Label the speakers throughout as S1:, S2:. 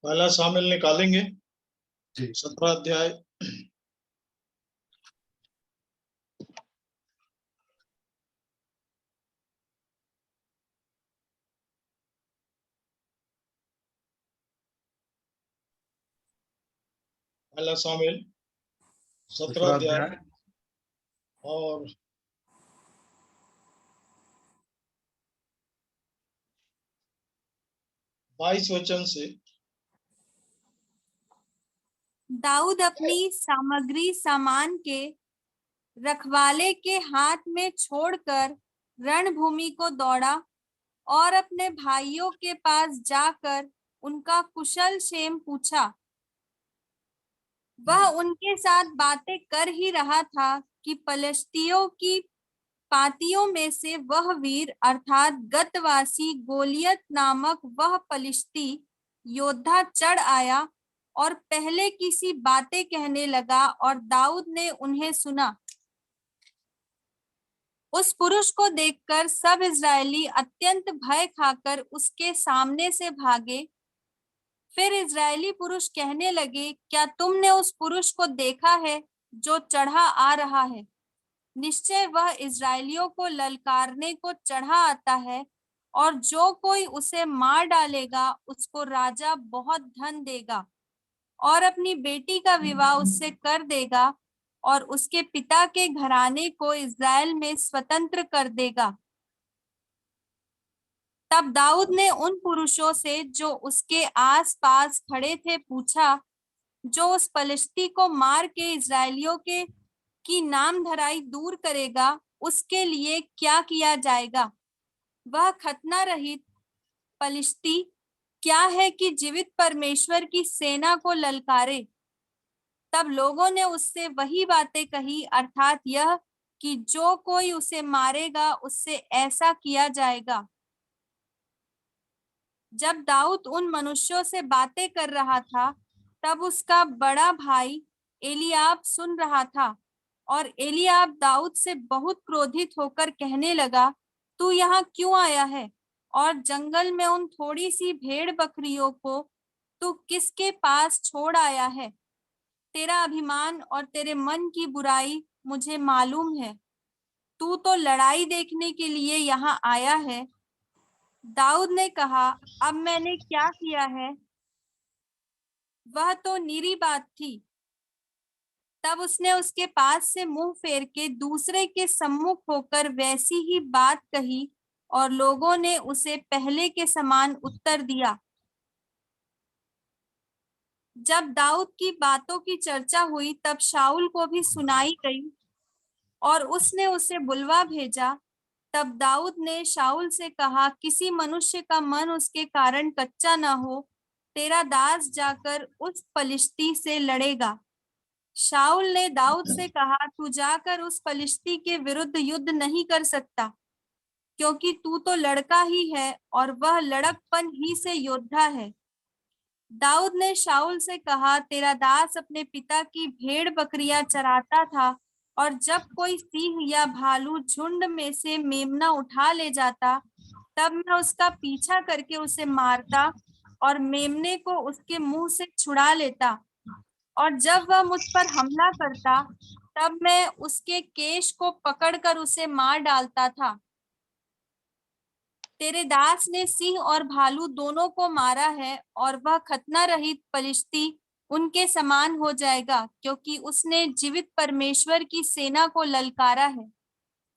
S1: पहला शामिल निकालेंगे
S2: जी।
S1: 17 अध्याय। पहला शामिल 17 अध्याय और 22 वचन से।
S3: दाऊद अपनी सामग्री सामान के रखवाले के हाथ में छोड़कर रणभूमि को दौड़ा और अपने भाइयों के पास जाकर उनका कुशल क्षेम पूछा। वह उनके साथ बातें कर ही रहा था कि पलिश्तियों की पातियों में से वह वीर अर्थात गतवासी गोलियत नामक वह पलिश्ती योद्धा चढ़ आया और पहले किसी बातें कहने लगा और दाऊद ने उन्हें सुना। उस पुरुष को देखकर सब इजरायली अत्यंत भय खाकर उसके सामने से भागे। फिर इजरायली पुरुष कहने लगे, क्या तुमने उस पुरुष को देखा है जो चढ़ा आ रहा है? निश्चय वह इजरायलियों को ललकारने को चढ़ा आता है, और जो कोई उसे मार डालेगा उसको राजा बहुत धन देगा और अपनी बेटी का विवाह उससे कर देगा और उसके पिता के घराने को इस्राएल में स्वतंत्र कर देगा। तब दाऊद ने उन पुरुषों से जो उसके आसपास खड़े थे पूछा, जो उस पलिश्ती को मार के इस्राएलियों के की नाम धराई दूर करेगा, उसके लिए क्या किया जाएगा? वह खतना रहित पलिश्ती क्या है कि जीवित परमेश्वर की सेना को ललकारे? तब लोगों ने उससे वही बातें कही, अर्थात यह कि जो कोई उसे मारेगा उससे ऐसा किया जाएगा। जब दाऊद उन मनुष्यों से बातें कर रहा था, तब उसका बड़ा भाई एलीआब सुन रहा था, और एलीआब दाऊद से बहुत क्रोधित होकर कहने लगा, तू यहाँ क्यों आया है? और जंगल में उन थोड़ी सी भेड़ बकरियों को तू किसके पास छोड़ आया है? तेरा अभिमान और तेरे मन की बुराई मुझे मालूम है। तू तो लड़ाई देखने के लिए यहाँ आया है। दाऊद ने कहा, अब मैंने क्या किया है? वह तो निरी बात थी। तब उसने उसके पास से मुंह फेर के दूसरे के सम्मुख होकर वैसी ही बात कही, और लोगों ने उसे पहले के समान उत्तर दिया। जब दाऊद की बातों की चर्चा हुई, तब शाऊल को भी सुनाई गई और उसने उसे बुलवा भेजा। तब दाऊद ने शाऊल से कहा, किसी मनुष्य का मन उसके कारण कच्चा न हो, तेरा दास जाकर उस पलिश्ती से लड़ेगा। शाऊल ने दाऊद से कहा, तू जाकर उस पलिश्ती के विरुद्ध युद्ध नहीं कर सकता, क्योंकि तू तो लड़का ही है और वह लड़कपन ही से योद्धा है। दाऊद ने शाऊल से कहा, तेरा दास अपने पिता की भेड़ बकरियां चराता था, और जब कोई सिंह या भालू झुंड में से मेमना उठा ले जाता, तब मैं उसका पीछा करके उसे मारता और मेमने को उसके मुंह से छुड़ा लेता, और जब वह मुझ पर हमला करता, तब मैं उसके केश को पकड़कर उसे मार डालता था। तेरे दास ने सिंह और भालू दोनों को मारा है, और वह खतना रहित पलिश्ती उनके समान हो जाएगा, क्योंकि उसने जीवित परमेश्वर की सेना को ललकारा है।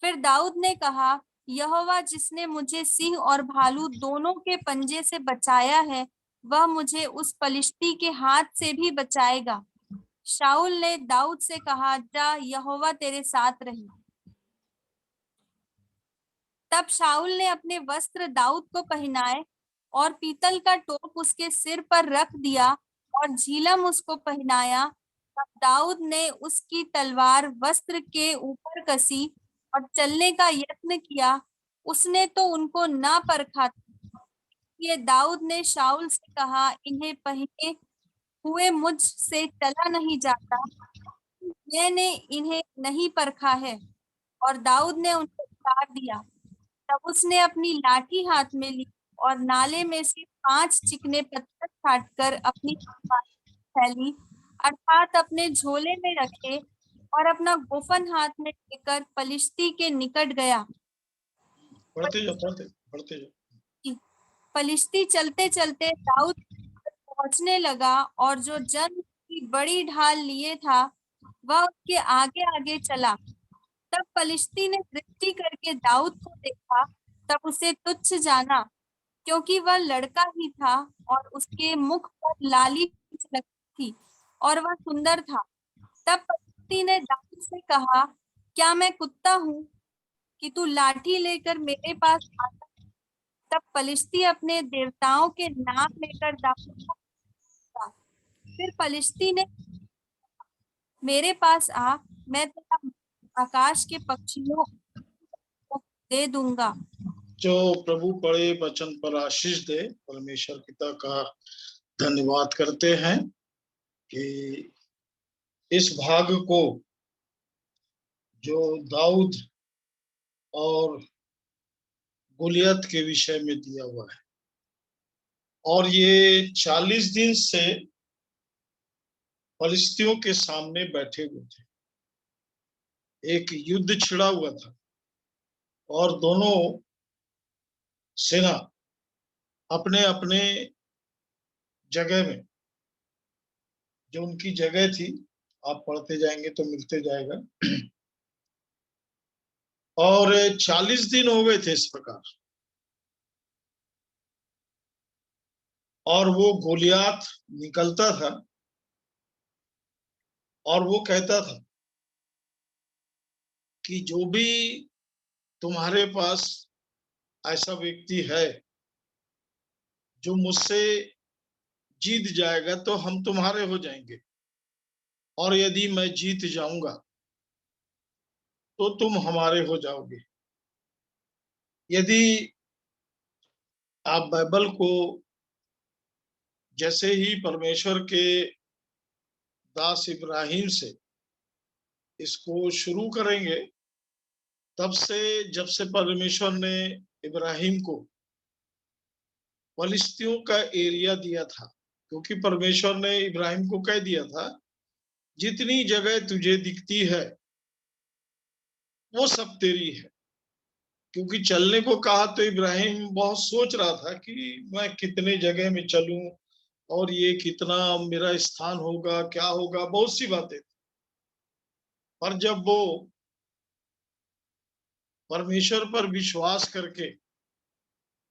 S3: फिर दाऊद ने कहा, यहोवा जिसने मुझे सिंह और भालू दोनों के पंजे से बचाया है, वह मुझे उस पलिश्ती के हाथ से भी बचाएगा। शाऊल ने दाऊद से कहा, जा, यहोवा तेरे साथ रहे। तब शाऊल ने अपने वस्त्र दाऊद को पहनाए और पीतल का टोप उसके सिर पर रख दिया और झिलम उसको पहनाया। तब दाऊद ने उसकी तलवार वस्त्र के ऊपर कसी और चलने का यत्न किया। उसने तो उनको ना परखा था। ये दाऊद ने शाऊल से कहा, इन्हें पहने हुए मुझसे चला नहीं जाता, मैंने इन्हें नहीं परखा है। और दाऊद ने उनको उतार दिया। तब उसने अपनी लाठी हाथ में ली और नाले में से 5 चिकने पत्थर छाटकर अपनी थैली अर्थात अपने झोले में रखे और अपना गोफन हाथ में लेकर पलिश्ती के निकट गया।
S1: पढ़ते जाओ।
S3: पलिश्ती चलते चलते दाऊद पहुंचने लगा और जो जंग की बड़ी ढाल लिए था वह उसके आगे आगे चला। तब पलिश्ती ने दृष्टि करके दाऊद को देखा, तब उसे तुच्छ जाना, क्योंकि वह लड़का ही था और उसके मुख पर लाली झलकती थी और वह सुंदर था। तब पलिश्ती ने दाऊद से कहा, क्या मैं कुत्ता हूँ कि तू लाठी लेकर मेरे पास आता? तब पलिश्ती अपने देवताओं के नाम लेकर दाऊद को पूछा। फिर पलिश्ती ने, मेरे पास आ, मैं तेरा आकाश के पक्षियों को दे दूंगा।
S1: जो प्रभु पढ़े वचन पर आशीष दे, परमेश्वर पिता का धन्यवाद करते हैं कि इस भाग को जो दाऊद और गोलियत के विषय में दिया हुआ है, और ये 40 दिन से फलिस्तियों के सामने बैठे हुए थे। एक युद्ध छिड़ा हुआ था और दोनों सेना अपने अपने जगह में, जो उनकी जगह थी, आप पढ़ते जाएंगे तो मिलते जाएगा। और 40 दिन हो गए थे इस प्रकार। और वो गोलियात निकलता था और वो कहता था कि जो भी तुम्हारे पास ऐसा व्यक्ति है जो मुझसे जीत जाएगा तो हम तुम्हारे हो जाएंगे, और यदि मैं जीत जाऊंगा तो तुम हमारे हो जाओगे। यदि आप बाइबल को जैसे ही परमेश्वर के दास इब्राहिम से इसको शुरू करेंगे, तब से जब से परमेश्वर ने इब्राहिम को फलिस्तियों का एरिया दिया था, क्योंकि परमेश्वर ने इब्राहिम को कह दिया था जितनी जगह तुझे दिखती है वो सब तेरी है। क्योंकि चलने को कहा तो इब्राहिम बहुत सोच रहा था कि मैं कितने जगह में चलूं और ये कितना मेरा स्थान होगा, क्या होगा, बहुत सी बातें। पर जब वो परमेश्वर पर विश्वास करके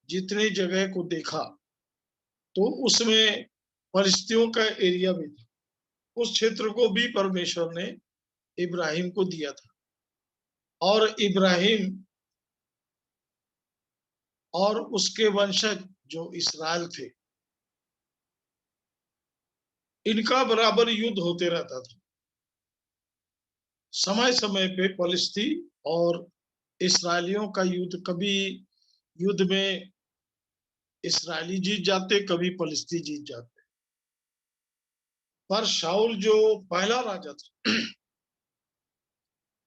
S1: जितने जगह को देखा तो उसमें फलिस्तियों का एरिया भी था। उस क्षेत्र को भी परमेश्वर ने इब्राहिम को दिया था। और इब्राहिम और उसके वंशज जो इसराइल थे, इनका बराबर युद्ध होते रहता था। समय समय पे फलिस्ती और इसराइलियों का युद्ध, कभी युद्ध में इसराइली जीत जाते, कभी फलिस्ती जीत जाते। पर शाऊल जो पहला राजा था,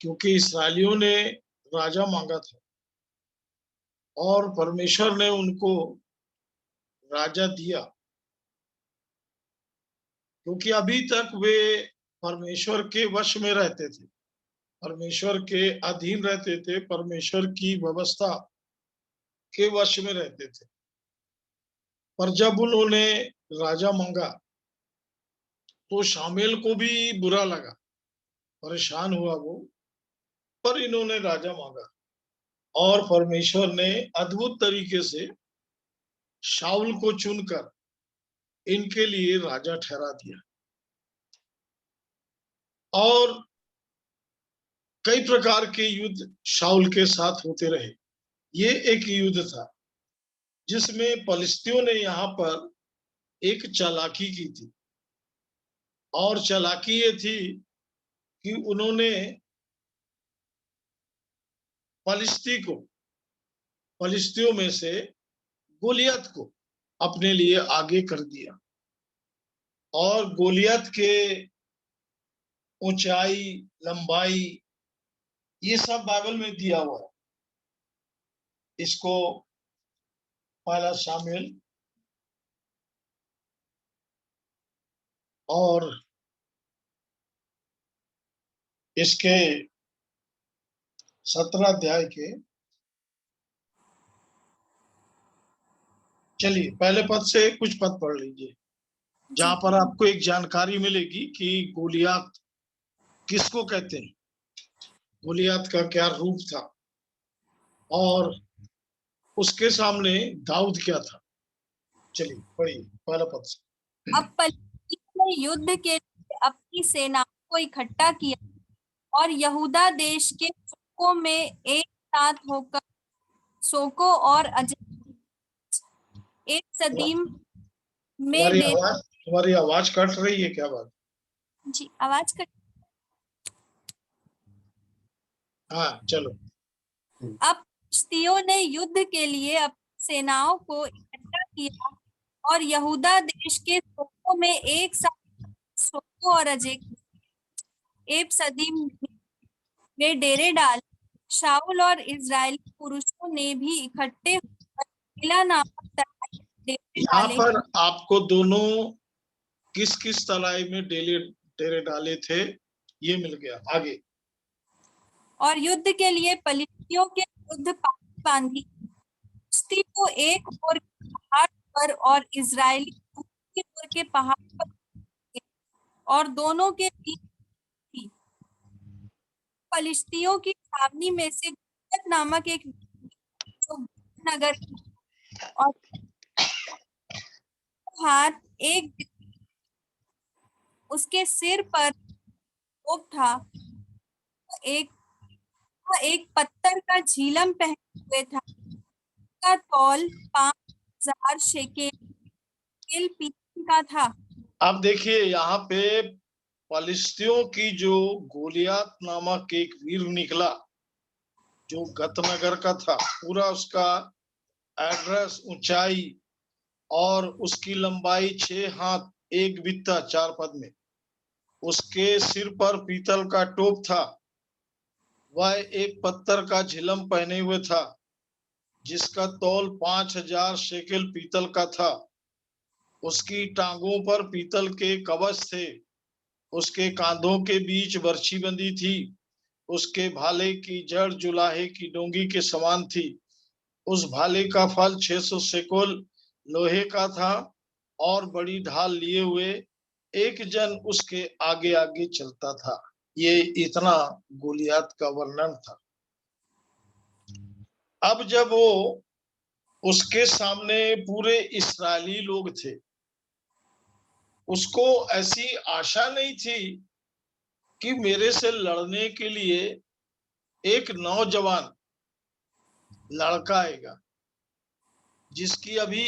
S1: क्योंकि इसराइलियों ने राजा मांगा था और परमेश्वर ने उनको राजा दिया, क्योंकि अभी तक वे परमेश्वर के वश में रहते थे, परमेश्वर के अधीन रहते थे, परमेश्वर की व्यवस्था के वश में रहते थे। पर जब उन्होंने राजा मांगा तो शामुएल को भी बुरा लगा, परेशान हुआ वो। पर इन्होंने राजा मांगा और परमेश्वर ने अद्भुत तरीके से शाऊल को चुनकर इनके लिए राजा ठहरा दिया। और कई प्रकार के युद्ध शाऊल के साथ होते रहे। ये एक युद्ध था जिसमें फलिस्तियों ने यहाँ पर एक चालाकी की थी, और चालाकी ये थी कि उन्होंने फलिस्तियों में से गोलियत को अपने लिए आगे कर दिया। और गोलियत के ऊंचाई, लंबाई, ये सब बाइबल में दिया हुआ है। इसको पहला शामुएल और इसके 17 अध्याय के, चलिए पहले पद से कुछ पद पढ़ लीजिए, जहां पर आपको एक जानकारी मिलेगी कि गोलियात किसको कहते हैं, गोलियात का क्या रूप था और उसके सामने दाऊद क्या था। चलिए पढ़िए पहला पद से।
S3: अब पलिश्तियों ने युद्ध के लिए अपनी सेनाओं को इकट्ठा किया और यहूदा देश के सोको में एक साथ होकर सोको और एक सदीम में
S1: तुम्हारी आवाज कट रही है, क्या बात?
S3: जी आवाज कट।
S1: हाँ चलो।
S3: अब पलिश्तियों ने युद्ध के लिए अपनी सेनाओं को इकट्ठा किया और यहूदा देश के सोको में एक साथ सोको और एक सदीम में डेरे डाले। शाऊल और इजरायली पुरुषों ने भी इकट्ठे होकर किला नामक तराई में डेरे
S1: यहाँ
S3: डाले
S1: पर आपको दोनों किस किस तराई में डेरे डाले थे ये मिल गया। आगे।
S3: और युद्ध के लिए पलिश्तियों के विरुद्ध पाटी बांधी। फिलिस्ती को एक ओर के पहाड़ पर और इजरायली दूसरी ओर के पहाड़ पर थे, और दोनों के बीच थी। पलिश्तियों की छावनी में से गोलियत नामक एक जो नगर और हाथ एक उसके सिर पर टोप था, एक एक पत्थर का झिलम पहने हुए था, का तौल 5,000 शेकेल पीतल का था।
S1: अब देखिए यहाँ पे पलिश्तियों की जो गोलियात नामक एक वीर निकला, जो गत नगर का था, पूरा उसका एड्रेस, ऊंचाई और उसकी लंबाई 6 हाथ 1 बित्ता 4 पद में, उसके सिर पर पीतल का टोप था, वह एक पत्थर का झिलम पहने हुए था जिसका तौल 5,000 शेकेल पीतल का था, उसकी टांगों पर पीतल के कवच थे, उसके कांधों के बीच बर्छी बंधी थी, उसके भाले की जड़ जुलाहे की डोंगी के समान थी, उस भाले का फल 600 शेकेल लोहे का था और बड़ी ढाल लिए हुए एक जन उसके आगे आगे चलता था। ये इतना गोलियात का वर्णन था। अब जब वो उसके सामने पूरे इस्राएली लोग थे, उसको ऐसी आशा नहीं थी कि मेरे से लड़ने के लिए एक नौजवान लड़का आएगा जिसकी अभी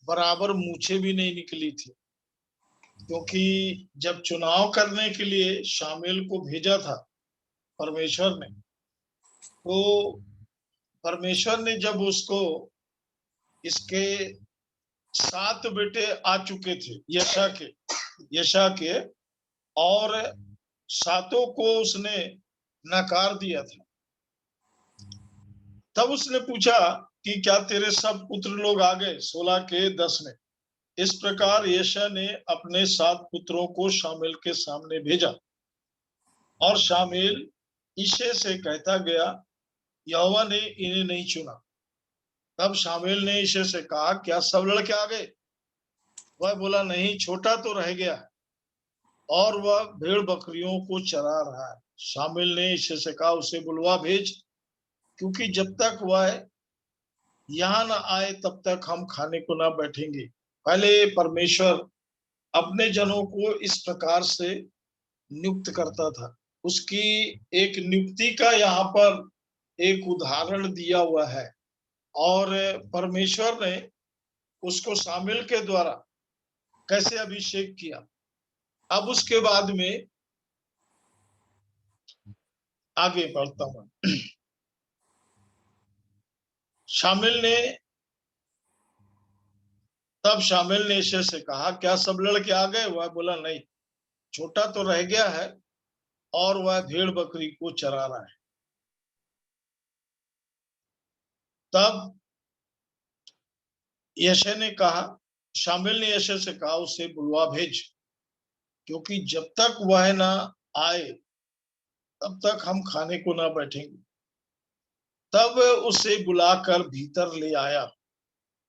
S1: बराबर मूछें भी नहीं निकली थी, क्योंकि जब चुनाव करने के लिए शामुएल को भेजा था परमेश्वर ने, तो परमेश्वर ने जब उसको, इसके 7 बेटे आ चुके थे यशा के और 7 को उसने नकार दिया था, तब उसने पूछा कि क्या तेरे सब पुत्र लोग आ गए? 16 के 10 में। इस प्रकार यशा ने अपने 7 पुत्रों को शामुएल के सामने भेजा और शामुएल यिशै से कहता गया, यहोवा ने इन्हें नहीं चुना। तब शामुएल ने यिशै से कहा, क्या सब लड़के आ गए? वह बोला, नहीं, छोटा तो रह गया है और वह भेड़ बकरियों को चरा रहा है। शामुएल ने यिशै से कहा, उसे बुलवा भेज, क्योंकि जब तक वह यहाँ न आए तब तक हम खाने को ना बैठेंगे। पहले परमेश्वर अपने जनों को इस प्रकार से नियुक्त करता था। उसकी एक नियुक्ति का यहाँ पर एक उदाहरण दिया हुआ है और परमेश्वर ने उसको शामुएल के द्वारा कैसे अभिषेक किया। अब उसके बाद में आगे बढ़ता हूं। तब शामुएल ने यिशै से कहा, क्या सब लड़के आ गए? वह बोला, नहीं, छोटा तो रह गया है और वह भेड़ बकरी को चरा रहा है। तब यिशै ने कहा, शामुएल ने यिशै से कहा, उसे बुलवा भेज, क्योंकि जब तक वह ना आए तब तक हम खाने को ना बैठेंगे। तब उसे बुलाकर भीतर ले आया।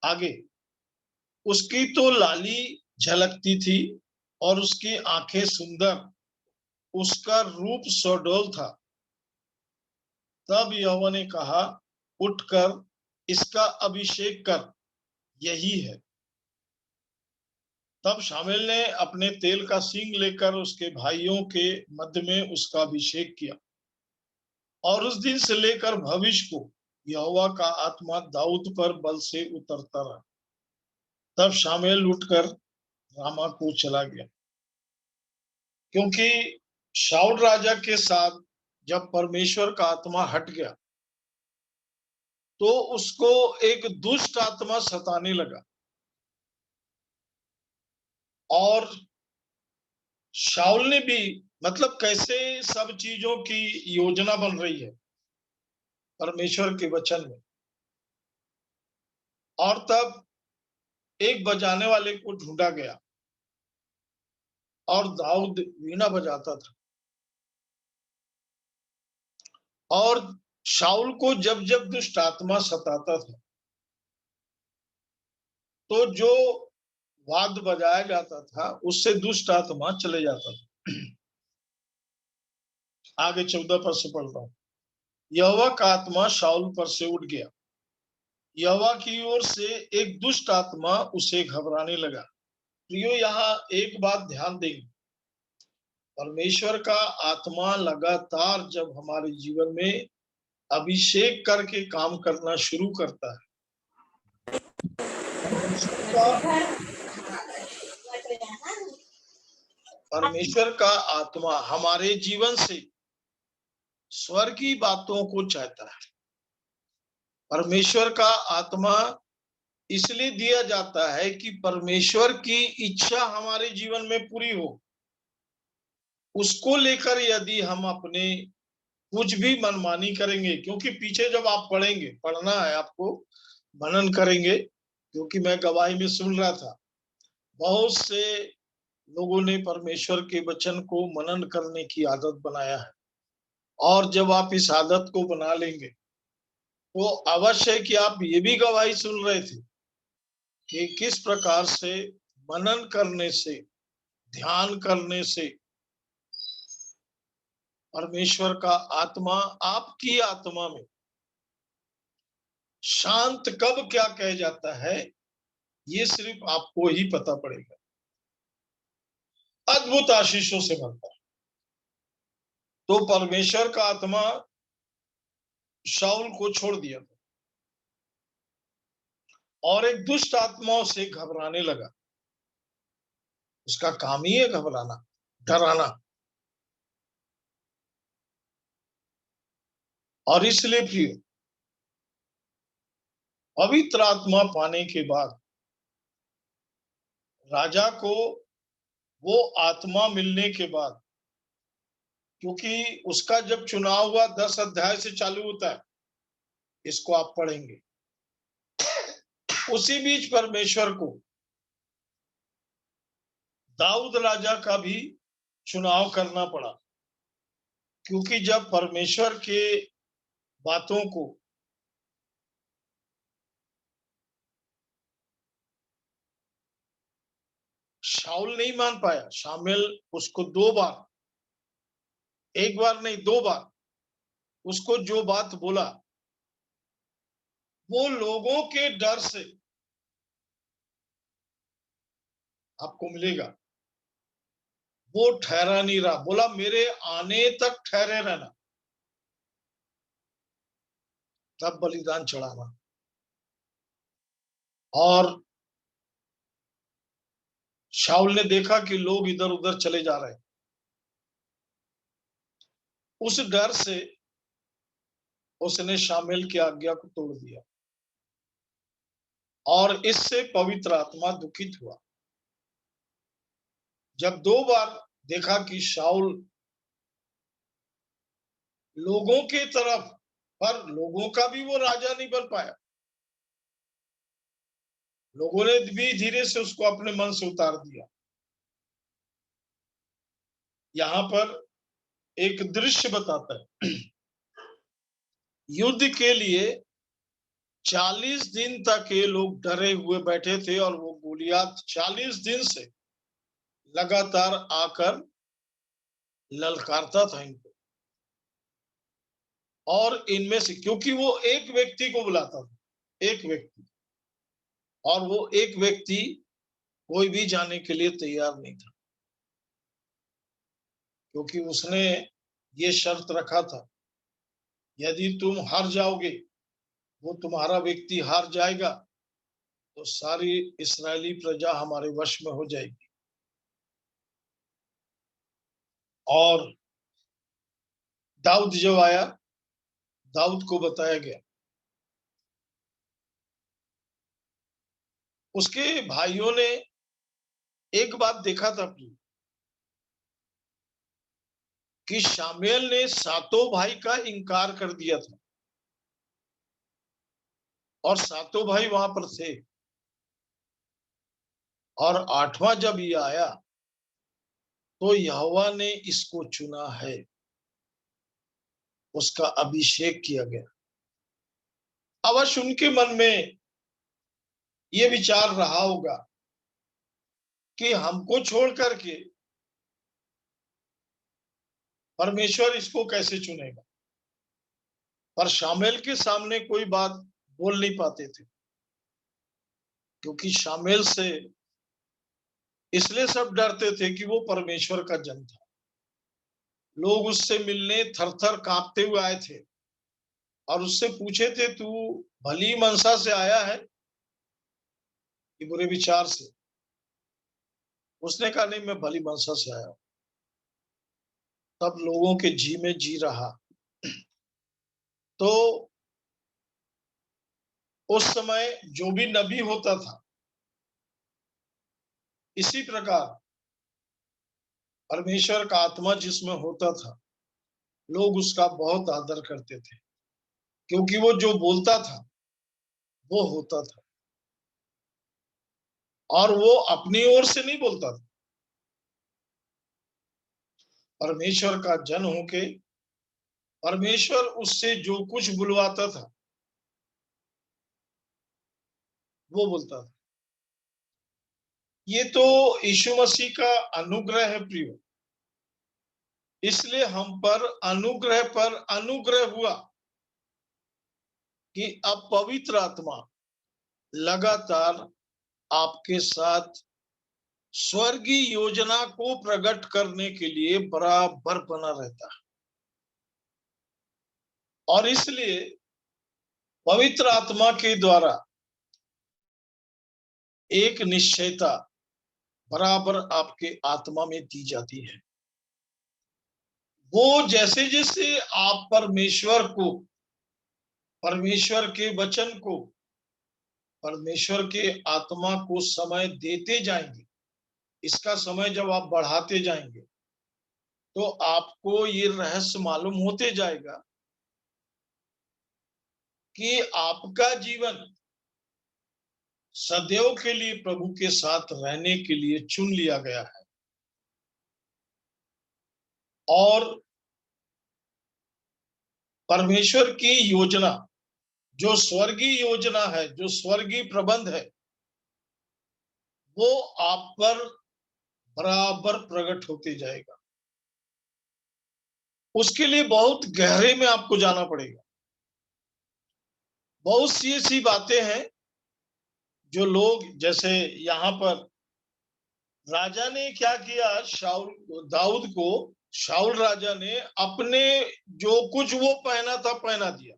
S1: आगे, उसकी तो लाली झलकती थी और उसकी आंखें सुंदर, उसका रूप सुडौल था। तब यहोवा ने कहा, उठकर इसका अभिषेक कर, यही है। तब शामुएल ने अपने तेल का सींग लेकर उसके भाइयों के मध्य में उसका अभिषेक किया। और उस दिन से लेकर भविष्य को यहोवा का आत्मा दाऊद पर बल से उतरता रहा। तब शामुएल उठकर रामा को चला गया, क्योंकि शाऊल राजा के साथ जब परमेश्वर का आत्मा हट गया तो उसको एक दुष्ट आत्मा सताने लगा। और शाऊल ने भी, मतलब कैसे सब चीजों की योजना बन रही है परमेश्वर के वचन में। और तब एक बजाने वाले को ढूंढा गया और दाऊद वीणा बजाता था। और शाऊल को जब जब दुष्ट आत्मा सताता था तो जो वाद्य बजाया जाता था उससे दुष्ट आत्मा चले जाता था। आगे 14 पद से पढ़ रहा हूं। यहोवा का आत्मा शाऊल पर से उठ गया। यहोवा की ओर से एक दुष्ट आत्मा उसे घबराने लगा। प्रियो, यहाँ एक बात ध्यान देंगे, परमेश्वर का आत्मा लगातार जब हमारे जीवन में अभिषेक करके काम करना शुरू करता है, परमेश्वर का आत्मा हमारे जीवन से स्वर्गीय बातों को चाहता है। परमेश्वर का आत्मा इसलिए दिया जाता है कि परमेश्वर की इच्छा हमारे जीवन में पूरी हो। उसको लेकर यदि हम अपने कुछ भी मनमानी करेंगे, क्योंकि पीछे जब आप पढ़ेंगे, पढ़ना है आपको, मनन करेंगे, क्योंकि मैं गवाही में सुन रहा था बहुत से लोगों ने परमेश्वर के वचन को मनन करने की आदत बनाया है। और जब आप इस आदत को बना लेंगे तो अवश्य है कि आप ये भी गवाही सुन रहे थे कि किस प्रकार से मनन करने से, ध्यान करने से परमेश्वर का आत्मा आपकी आत्मा में शांत कब क्या कह जाता है, ये सिर्फ आपको ही पता पड़ेगा। अद्भुत आशीषों से भरता है। तो परमेश्वर का आत्मा शाऊल को छोड़ दिया था और एक दुष्ट आत्मा से घबराने लगा। उसका काम ही है घबराना, डराना। और इसलिए प्रिय, पवित्र आत्मा पाने के बाद राजा को वो आत्मा मिलने के बाद, क्योंकि उसका जब चुनाव हुआ 10 अध्याय से चालू होता है, इसको आप पढ़ेंगे। उसी बीच परमेश्वर को दाऊद राजा का भी चुनाव करना पड़ा, क्योंकि जब परमेश्वर के बातों को शाऊल नहीं मान पाया, शामुएल उसको 2 बार, एक बार नहीं 2 बार उसको जो बात बोला, वो लोगों के डर से आपको मिलेगा, वो ठहरा नहीं रहा। बोला मेरे आने तक ठहरे रहना, तब बलिदान चढ़ाना। और शाऊल ने देखा कि लोग इधर उधर चले जा रहे हैं। उस डर से उसने शामुएल की आज्ञा को तोड़ दिया और इससे पवित्र आत्मा दुखित हुआ। जब 2 बार देखा कि शाऊल लोगों के तरफ, पर लोगों का भी वो राजा नहीं बन पाया, लोगों ने भी धीरे से उसको अपने मन से उतार दिया। यहाँ पर एक दृश्य बताता है। युद्ध के लिए 40 दिन तक ये लोग डरे हुए बैठे थे और वो गोलियत 40 दिन से लगातार आकर ललकारता था इनको, और इनमें से क्योंकि वो एक व्यक्ति को बुलाता था, एक व्यक्ति, और वो एक व्यक्ति कोई भी जाने के लिए तैयार नहीं था, क्योंकि उसने ये शर्त रखा था, यदि तुम हार जाओगे, वो तुम्हारा व्यक्ति हार जाएगा, तो सारी इस्राएली प्रजा हमारे वश में हो जाएगी। और दाऊद जब आया, दाऊद को बताया गया, उसके भाइयों ने एक बात देखा था कि शामुएल ने सातों भाई का इनकार कर दिया था, और सातों भाई वहां पर थे, और आठवां जब ये आया तो यहोवा ने इसको चुना है, उसका अभिषेक किया गया। अवश्य उनके मन में ये विचार रहा होगा कि हमको छोड़ करके परमेश्वर इसको कैसे चुनेगा, पर शामुएल के सामने कोई बात बोल नहीं पाते थे, क्योंकि शामुएल से इसलिए सब डरते थे कि वो परमेश्वर का जन था। लोग उससे मिलने थर थर कांपते हुए आए थे और उससे पूछे थे, तू भली मनसा से आया है कि बुरे विचार से? उसने कहा, नहीं, मैं भली मनसा से आया हूं। तब लोगों के जी में जी रहा। तो उस समय जो भी नबी होता था, इसी प्रकार परमेश्वर का आत्मा जिसमें होता था, लोग उसका बहुत आदर करते थे, क्योंकि वो जो बोलता था वो होता था, और वो अपनी ओर से नहीं बोलता था। परमेश्वर का जन होके परमेश्वर उससे जो कुछ बुलवाता था वो बोलता था। ये तो यीशु मसीह का अनुग्रह है प्रियो, इसलिए हम पर अनुग्रह हुआ कि अब पवित्र आत्मा लगातार आपके साथ स्वर्गीय योजना को प्रकट करने के लिए बराबर बना रहता है, और इसलिए पवित्र आत्मा के द्वारा एक निश्चयता बराबर आपके आत्मा में दी जाती है। वो जैसे जैसे आप परमेश्वर को, परमेश्वर के वचन को, परमेश्वर के आत्मा को समय देते जाएंगे, इसका समय जब आप बढ़ाते जाएंगे, तो आपको ये रहस्य मालूम होते जाएगा कि आपका जीवन सदैव के लिए प्रभु के साथ रहने के लिए चुन लिया गया है। और परमेश्वर की योजना, जो स्वर्गीय योजना है, जो स्वर्गीय प्रबंध है, वो आप पर बराबर प्रकट होते जाएगा। उसके लिए बहुत गहरे में आपको जाना पड़ेगा। बहुत सी ऐसी बातें हैं जो लोग, जैसे यहाँ पर राजा ने क्या किया, दाऊद को शाऊल राजा ने अपने जो कुछ वो पहना था पहना दिया,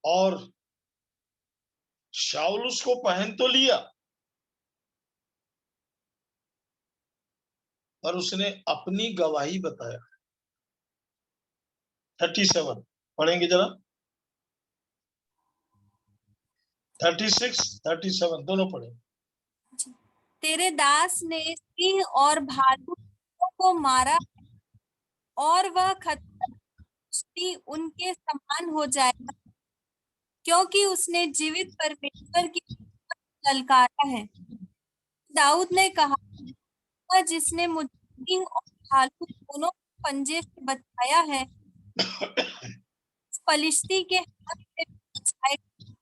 S1: और शाऊल उसको पहन तो लिया, पर उसने अपनी गवाही बताया। 37 पढ़ेंगे जरा, 36 37 दोनों पढ़े।
S3: तेरे दास ने सिंह और भालू को मारा, और वह खतरा उनके समान हो जाएगा, क्योंकि उसने जीवित परमेश्वर की ललकारा है। दाऊद ने कहा, वह जिसने मुझे सिंह और भालू दोनों पंजे से बचाया है, फलिश्ती के हाथ से बचाएगा।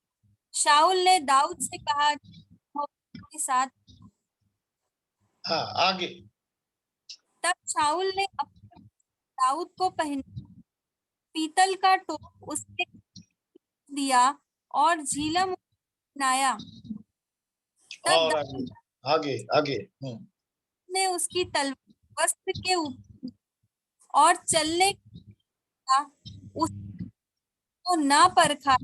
S3: शाऊल ने दाऊद से कहा, के साथ।
S1: हाँ, आगे।
S3: तब शाऊल ने अपने दाऊद को पीतल का टोप उसके दिया और झिलम बनाया। तब
S1: और
S3: दाऊद
S1: आगे, आगे, आगे।
S3: ने उसकी तलवार वस्त्र के ऊपर और चलने का उसको ना परखा।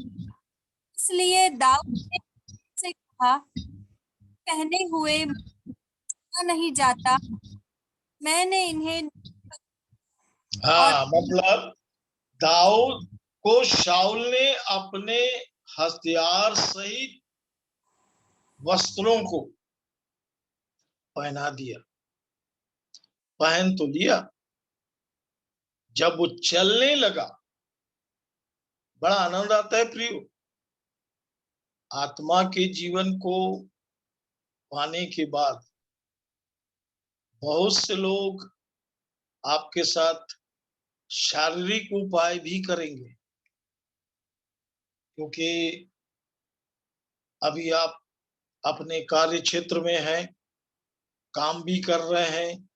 S3: इसलिए दाऊद ने से कहा, पहने हुए नहीं जाता, मैंने इन्हें। और
S1: हाँ, मतलब दाऊद को शाऊल ने अपने हथियार सहित वस्त्रों को पहना दिया, पहन तो लिया। जब वो चलने लगा, बड़ा आनंद आता है प्रियो। आत्मा के जीवन को पाने के बाद बहुत से लोग आपके साथ शारीरिक उपाय भी करेंगे, क्योंकि अभी आप अपने कार्य क्षेत्र में हैं, काम भी कर रहे हैं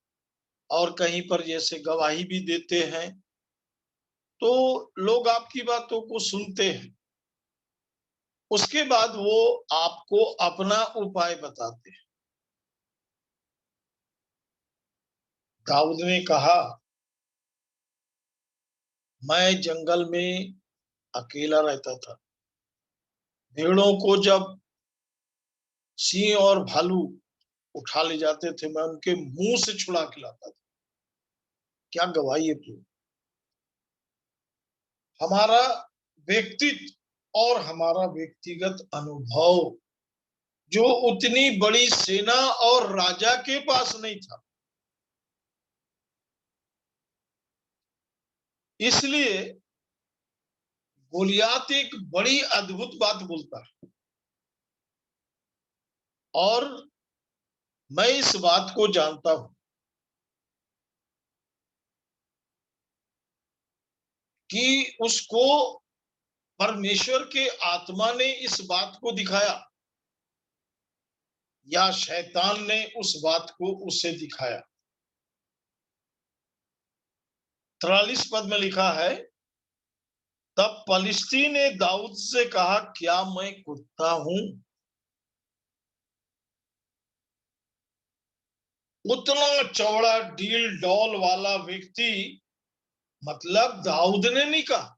S1: और कहीं पर जैसे गवाही भी देते हैं, तो लोग आपकी बातों को सुनते हैं। उसके बाद वो आपको अपना उपाय बताते हैं। दाऊद ने कहा, मैं जंगल में अकेला रहता था, भेड़ों को जब सिंह और भालू उठा ले जाते थे, मैं उनके मुंह से छुड़ा के लाता था। क्या गवाही है तू। हमारा व्यक्तित्व और हमारा व्यक्तिगत अनुभव जो उतनी बड़ी सेना और राजा के पास नहीं था, इसलिए गोलियात एक बड़ी अद्भुत बात बोलता है। और मैं इस बात को जानता हूं कि उसको परमेश्वर के आत्मा ने इस बात को दिखाया या शैतान ने उस बात को उसे दिखाया। 43 पद में लिखा है, तब पलिश्ती ने दाऊद से कहा, क्या मैं कुत्ता हूं? उतना चौड़ा डील डॉल वाला व्यक्ति, मतलब दाऊद ने नहीं कहा।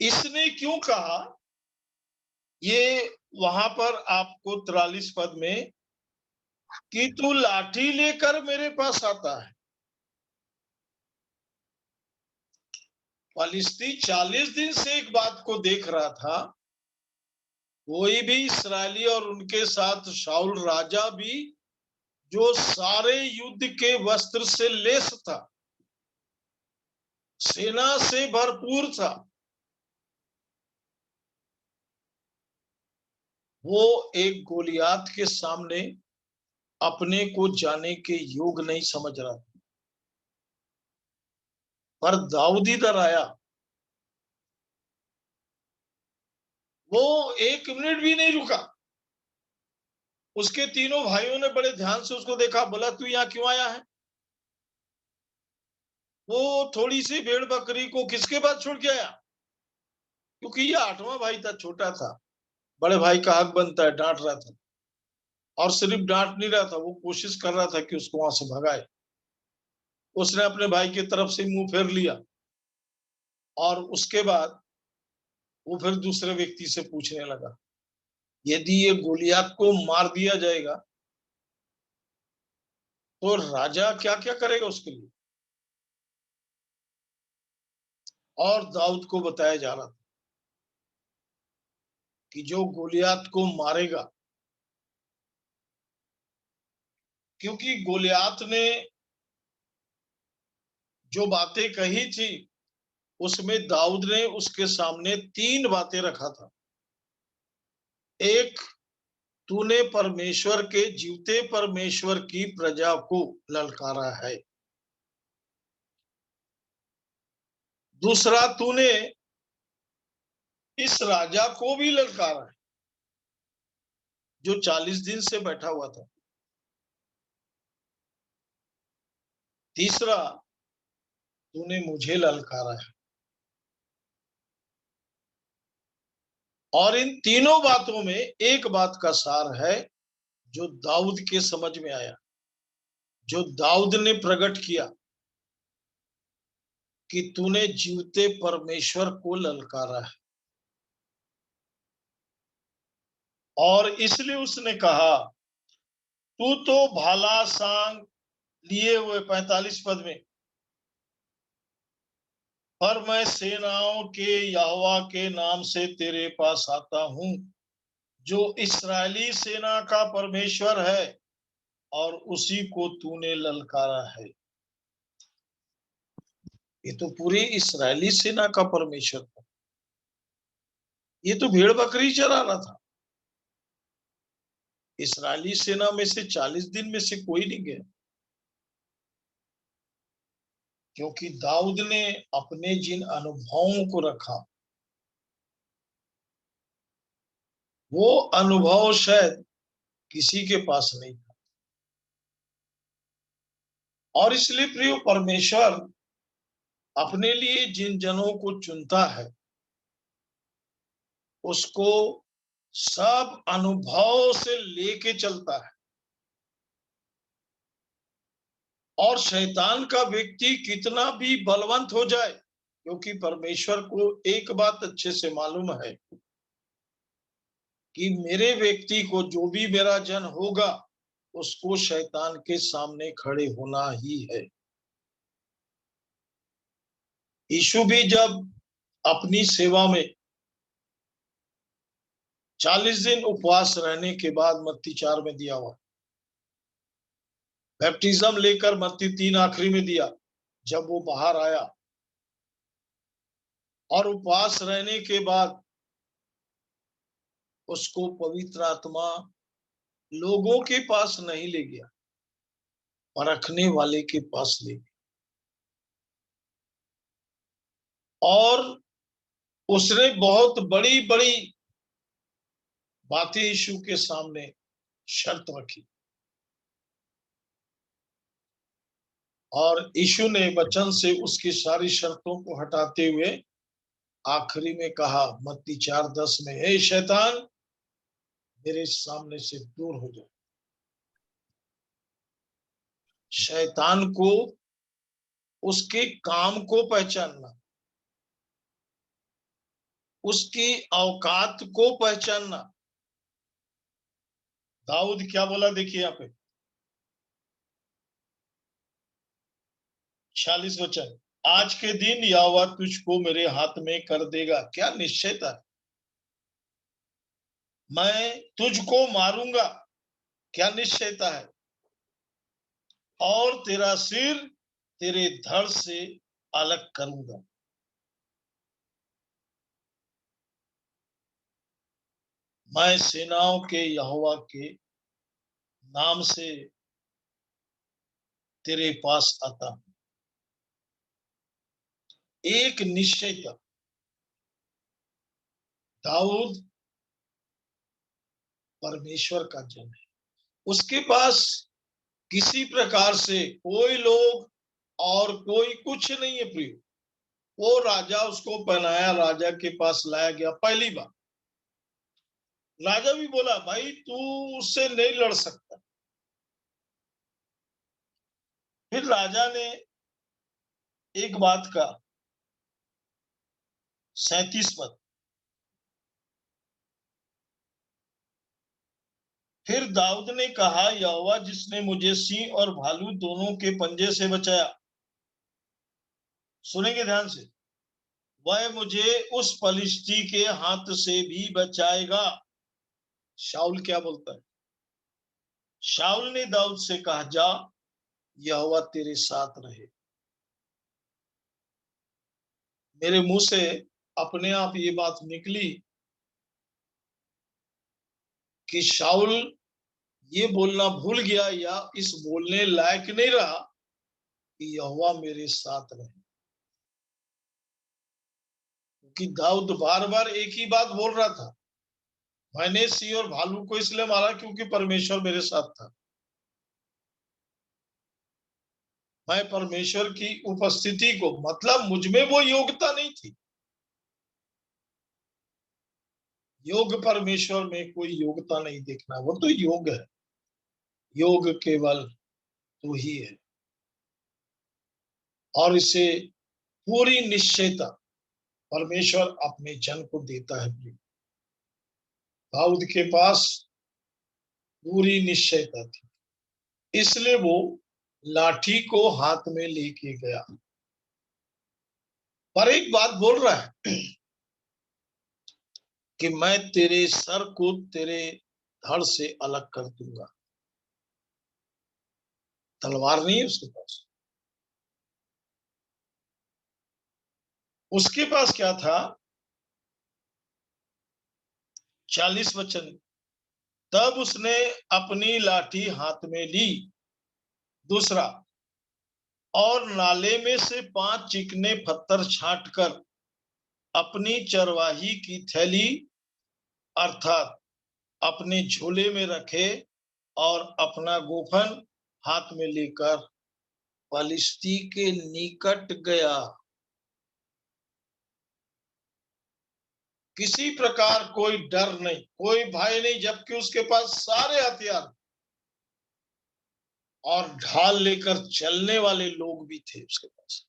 S1: इसने क्यों कहा, ये वहां पर आपको 43 पद में, कि तू लाठी लेकर मेरे पास आता है। फलिश्ती 40 दिन से एक बात को देख रहा था, कोई भी इस्राएली और उनके साथ शाऊल राजा भी, जो सारे युद्ध के वस्त्र से लेस था, सेना से भरपूर था, वो एक गोलियात के सामने अपने को जाने के योग नहीं समझ रहा। पर दाऊद इधर आया, वो 1 मिनट भी नहीं रुका। उसके तीनों भाइयों ने बड़े ध्यान से उसको देखा, बोला, तू यहाँ क्यों आया है? वो थोड़ी सी भेड़ बकरी को किसके पास छोड़ के आया? क्योंकि ये 8वां भाई था, छोटा था, बड़े भाई का हक बनता है, डांट रहा था। और सिर्फ डांट नहीं रहा था, वो कोशिश कर रहा था कि उसको वहां से भगाए। उसने अपने भाई की तरफ से मुंह फेर लिया और उसके बाद वो फिर दूसरे व्यक्ति से पूछने लगा, यदि ये गोलियात को मार दिया जाएगा तो राजा क्या क्या करेगा उसके लिए? और दाऊद को बताया जा रहा था कि जो गोलियात को मारेगा, क्योंकि गोलियात ने जो बातें कही थी उसमें दाऊद ने उसके सामने 3 बातें रखा था। एक, तूने परमेश्वर के जीवते परमेश्वर की प्रजा को ललकारा है। दूसरा, तूने इस राजा को भी ललकारा है जो 40 दिन से बैठा हुआ था। तीसरा, तूने मुझे ललकारा है। और इन तीनों बातों में एक बात का सार है जो दाऊद के समझ में आया, जो दाऊद ने प्रकट किया कि तूने जीवते परमेश्वर को ललकारा है। और इसलिए उसने कहा, तू तो भाला सांग लिए हुए 45 पद में, पर मैं सेनाओं के यहोवा के नाम से तेरे पास आता हूं, जो इस्राएली सेना का परमेश्वर है, और उसी को तूने ललकारा है। ये तो पूरी इस्राएली सेना का परमेश्वर था। ये तो भेड़ बकरी चरा रहा था। इस्राएली सेना में से 40 दिन में से कोई नहीं गया, क्योंकि दाऊद ने अपने जिन अनुभवों को रखा, वो अनुभव शायद किसी के पास नहीं था। और इसलिए प्रिय, परमेश्वर अपने लिए जिन जनों को चुनता है, उसको सब अनुभव से लेके चलता है। और शैतान का व्यक्ति कितना भी बलवंत हो जाए, क्योंकि परमेश्वर को एक बात अच्छे से मालूम है कि मेरे व्यक्ति को, जो भी मेरा जन होगा, उसको शैतान के सामने खड़े होना ही है। यीशु भी जब अपनी सेवा में 40 दिन उपवास रहने के बाद, मत्ती 4 में दिया हुआ, बैप्टिज्म लेकर मत्ती 3 आखिरी में दिया, जब वो बाहर आया और उपवास रहने के बाद उसको पवित्र आत्मा लोगों के पास नहीं ले गया, परखने वाले के पास ले गया। और उसने बहुत बड़ी बड़ी बातें यीशु के सामने शर्त रखी, और यीशु ने वचन से उसकी सारी शर्तों को हटाते हुए आखिरी में कहा, मत्ती 4:10 में, हे शैतान, मेरे सामने से दूर हो जाओ। शैतान को उसके काम को पहचानना, उसकी औकात को पहचानना। दाऊद क्या बोला, देखिए यहाँ पे 46 वचन, आज के दिन यहोवा तुझको मेरे हाथ में कर देगा। क्या निश्चयता है, मैं तुझको मारूंगा। क्या निश्चयता है, और तेरा सिर तेरे धड़ से अलग करूंगा। मैं सेनाओं के यहोवा के नाम से तेरे पास आता हूं। एक निश्चयता। दाऊद परमेश्वर का जन है, उसके पास किसी प्रकार से कोई लोग और कोई कुछ नहीं है प्रिय। वो राजा उसको पहनाया, राजा के पास लाया गया। पहली बार राजा भी बोला, भाई तू उससे नहीं लड़ सकता। फिर राजा ने एक बात का 37 पद, फिर दाऊद ने कहा, यहोवा जिसने मुझे सिंह और भालू दोनों के पंजे से बचाया, सुनेंगे ध्यान से, वह मुझे उस पलिश्ती के हाथ से भी बचाएगा। शाऊल क्या बोलता है? शाऊल ने दाऊद से कहा, जा, यहोवा तेरे साथ रहे। मेरे मुंह से अपने आप ये बात निकली कि शाऊल ये बोलना भूल गया या इस बोलने लायक नहीं रहा कि यहोवा मेरे साथ रहे। क्योंकि दाऊद बार बार एक ही बात बोल रहा था, मैंने सिंह और भालू को इसलिए मारा क्योंकि परमेश्वर मेरे साथ था। मैं परमेश्वर की उपस्थिति को, मतलब मुझमें वो योग्यता नहीं थी। योग परमेश्वर में कोई योग्यता नहीं देखना, वो तो योग है, योग केवल तो ही है। और इसे पूरी निश्चयता परमेश्वर अपने जन को देता है। दाऊद के पास पूरी निश्चयता थी, इसलिए वो लाठी को हाथ में लेके गया। पर एक बात बोल रहा है कि मैं तेरे सर को तेरे धड़ से अलग कर दूंगा। तलवार नहीं है उसके पास, उसके पास क्या था? 40 वचन, तब उसने अपनी लाठी हाथ में ली, दूसरा, और नाले में से 5 चिकने पत्थर छांटकर अपनी चरवाही की थैली अर्थात अपने झोले में रखे और अपना गोफन हाथ में लेकर पलिश्ती के निकट गया। किसी प्रकार कोई डर नहीं, कोई भय नहीं, जबकि उसके पास सारे हथियार और ढाल लेकर चलने वाले लोग भी थे उसके पास।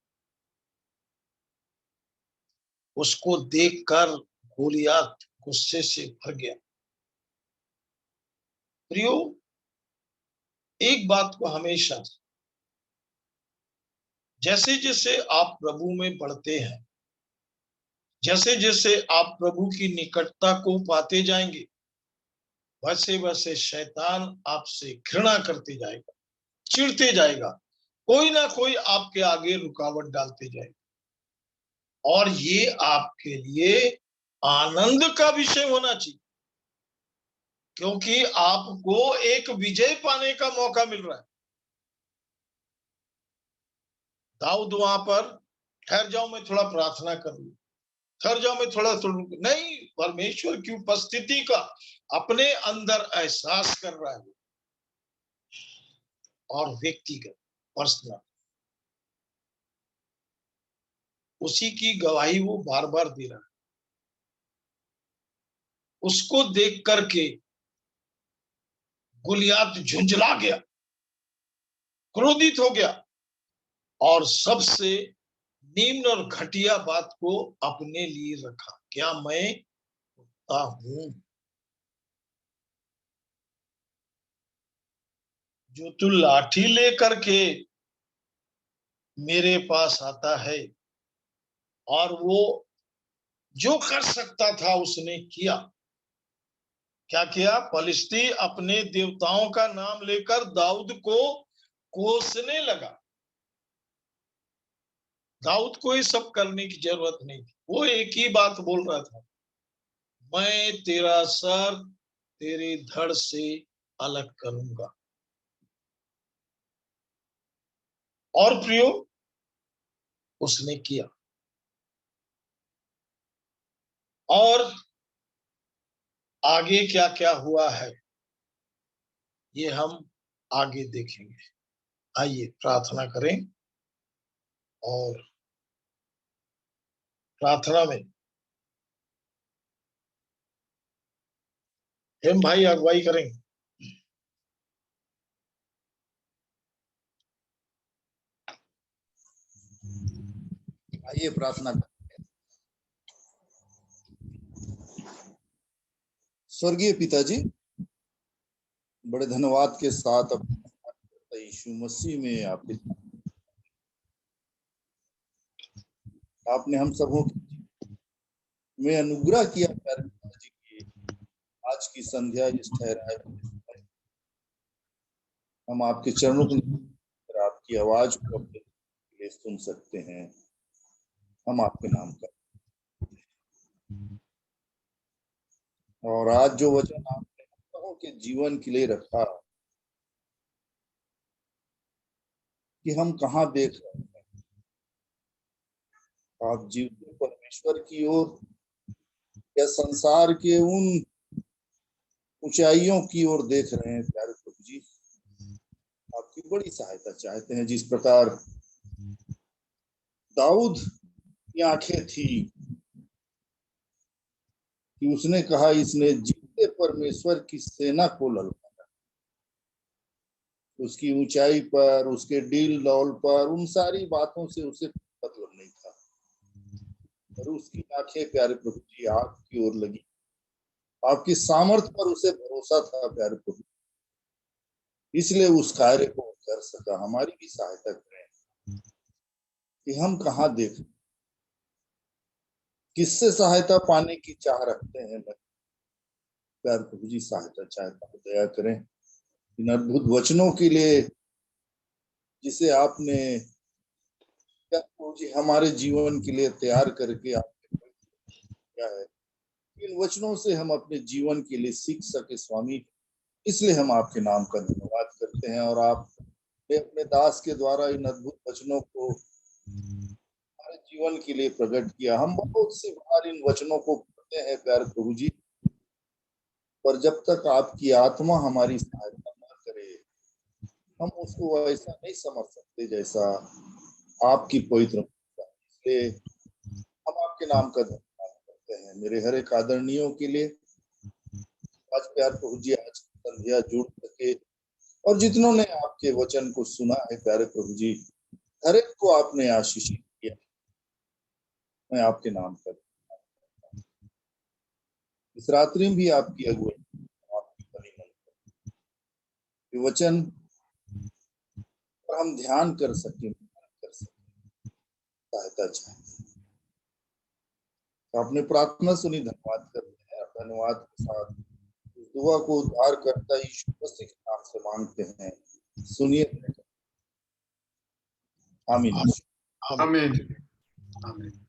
S1: उसको देखकर गोलियत गुस्से से भर गया। प्रियो, एक बात को हमेशा, जैसे जैसे आप प्रभु में बढ़ते हैं, जैसे जैसे आप प्रभु की निकटता को पाते जाएंगे, वैसे वैसे शैतान आपसे घृणा करते जाएगा, चिढ़ते जाएगा, कोई ना कोई आपके आगे रुकावट डालते जाएगा। और ये आपके लिए आनंद का विषय होना चाहिए, क्योंकि आपको एक विजय पाने का मौका मिल रहा है। दाऊद वहां पर, ठहर जाओ मैं थोड़ा प्रार्थना कर लूं, ठहर जाओ मैं थोड़ा नहीं, परमेश्वर की उपस्थिति का अपने अंदर एहसास कर रहा है और व्यक्तिगत पर्सनल उसी की गवाही वो बार बार दे रहा है। उसको देख करके गोलियत झुंझला गया, क्रोधित हो गया और सबसे निम्न और घटिया बात को अपने लिए रखा, क्या मैं हूं जो तू लाठी लेकर के मेरे पास आता है? और वो जो कर सकता था उसने किया। क्या किया? पलिश्ती अपने देवताओं का नाम लेकर दाऊद को कोसने लगा। दाऊद को ये सब करने की जरूरत नहीं थी, वो एक ही बात बोल रहा था, मैं तेरा सर तेरे धड़ से अलग करूंगा। और प्रियो, उसने किया। और आगे क्या क्या हुआ है ये हम आगे देखेंगे। आइए प्रार्थना करें और प्रार्थना में हम भाई अगुवाई करेंगे।
S2: आइए प्रार्थना करें। स्वर्गीय पिताजी, बड़े धन्यवाद के साथ यीशु मसीह में आपने हम सबों में अनुग्रह किया। पिताजी की आज की संध्या इस ठहराए हम आपके चरणों को आपकी आवाज को अपने लिए सुन सकते हैं। हम आपके नाम का और आज जो वचन आपने के जीवन के लिए रखा कि हम कहाँ देख रहे हैं। आप जीवते परमेश्वर की ओर या संसार के उन ऊंचाइयों की ओर देख रहे हैं। प्यारे प्रभु जी, आपकी बड़ी सहायता चाहते हैं। जिस प्रकार दाऊद की आंखें थी कि उसने कहा, इसने जीवते परमेश्वर की सेना को ललकारा। उसकी ऊंचाई पर, उसके डील डौल पर, उन सारी बातों से उसे मतलब नहीं था, और उसकी आंखें प्यारे प्रभु जी आपकी ओर लगी। आपकी सामर्थ्य पर उसे भरोसा था प्यारे प्रभु, इसलिए उस कार्य को कर सका। हमारी भी सहायता करें कि हम कहाँ देखें, किससे सहायता पाने की चाह रखते हैं। प्यारे प्रभु जी, सहायता चाहता हूं, दया करें इन अद्भुत वचनों के लिए जिसे आपने प्रभु जी हमारे जीवन के लिए तैयार करके आपने किया है। इन वचनों से हम अपने जीवन के लिए सीख सके स्वामी, इसलिए हम आपके नाम का धन्यवाद करते हैं। और आपने अपने दास के द्वारा इन अद्भुत वचनों को हमारे जीवन के लिए प्रकट किया। हम बहुत सी बार इन वचनों को पढ़ते हैं प्यारे प्रभु जी, पर जब तक आपकी आत्मा हमारी सहायता न करे, हम उसको ऐसा नहीं समझ सकते जैसा आपकी पवित्र। इसलिए हम आपके नाम का धन्यवाद करते हैं मेरे हर एक आदरणीयों के लिए। आज प्यार प्रभु जी, आज संध्या जुड़ सके, और जितनों ने आपके वचन को सुना है प्यारे प्रभु जी, हर एक को आपने आशीषित किया। मैं आपके नाम का इस रात्रि में भी आपकी अगुवाई, आपकी परिमल वचन पर हम ध्यान कर सके, सहायता चाहते हैं। आपने प्रार्थना सुनी, धन्यवाद करते हैं। धन्यवाद के साथ इस दुआ को उद्धार करता यीशु मसीह के नाम से मांगते हैं, सुनिए। आमीन।
S1: आमीन। आमीन।